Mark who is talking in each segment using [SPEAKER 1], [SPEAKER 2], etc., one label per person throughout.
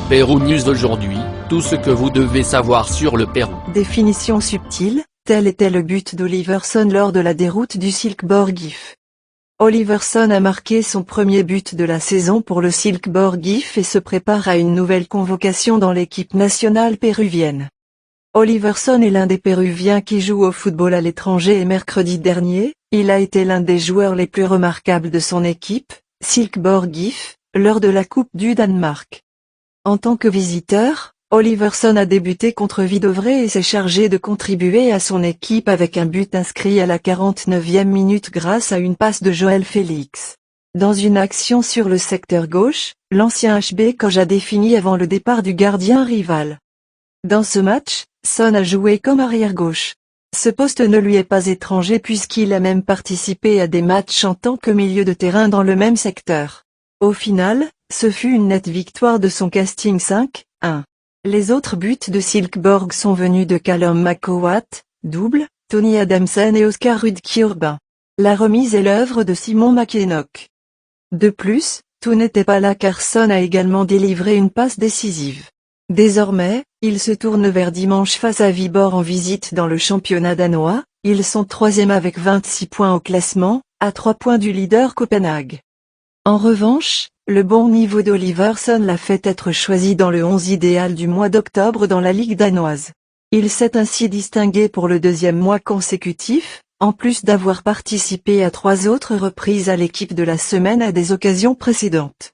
[SPEAKER 1] Pérou News aujourd'hui, tout ce que vous devez savoir sur le Pérou.
[SPEAKER 2] Définition subtile, tel était le but d'Oliverson lors de la déroute du Silkeborg GIF. Oliverson a marqué son premier but de la saison pour le Silkeborg GIF et se prépare à une nouvelle convocation dans l'équipe nationale péruvienne. Oliverson est l'un des Péruviens qui jouent au football à l'étranger et mercredi dernier, il a été l'un des joueurs les plus remarquables de son équipe, Silkeborg GIF, lors de la Coupe du Danemark. En tant que visiteur, Oliverson a débuté contre Vidovre et s'est chargé de contribuer à son équipe avec un but inscrit à la 49e minute grâce à une passe de Joël Félix. Dans une action sur le secteur gauche, l'ancien HB Koji a défini avant le départ du gardien rival. Dans ce match, Son a joué comme arrière-gauche. Ce poste ne lui est pas étranger puisqu'il a même participé à des matchs en tant que milieu de terrain dans le même secteur. Au final, ce fut une nette victoire de son casting 5-1. Les autres buts de Silkeborg sont venus de Callum McCowatt, double, Tony Adamson et Oscar Rudke-Urbain. La remise est l'œuvre de Simon McKennock. De plus, tout n'était pas là car Son a également délivré une passe décisive. Désormais, il se tourne vers dimanche face à Viborg en visite dans le championnat danois, ils sont 3e avec 26 points au classement, à 3 points du leader Copenhague. En revanche, le bon niveau d'Oliverson l'a fait être choisi dans le 11 idéal du mois d'octobre dans la Ligue danoise. Il s'est ainsi distingué pour le deuxième mois consécutif, en plus d'avoir participé à 3 autres reprises à l'équipe de la semaine à des occasions précédentes.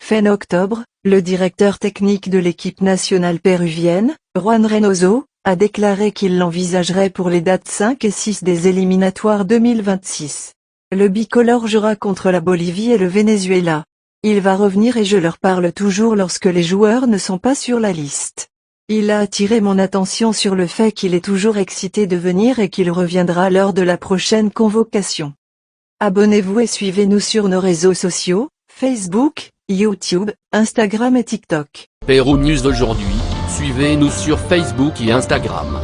[SPEAKER 2] Fin octobre, le directeur technique de l'équipe nationale péruvienne, Juan Reynoso, a déclaré qu'il l'envisagerait pour les dates 5 et 6 des éliminatoires 2026. Le bicolore jouera contre la Bolivie et le Venezuela. Il va revenir et je leur parle toujours lorsque les joueurs ne sont pas sur la liste. Il a attiré mon attention sur le fait qu'il est toujours excité de venir et qu'il reviendra lors de la prochaine convocation. Abonnez-vous et suivez-nous sur nos réseaux sociaux, Facebook, YouTube, Instagram et TikTok.
[SPEAKER 1] Pérou News aujourd'hui, suivez-nous sur Facebook et Instagram.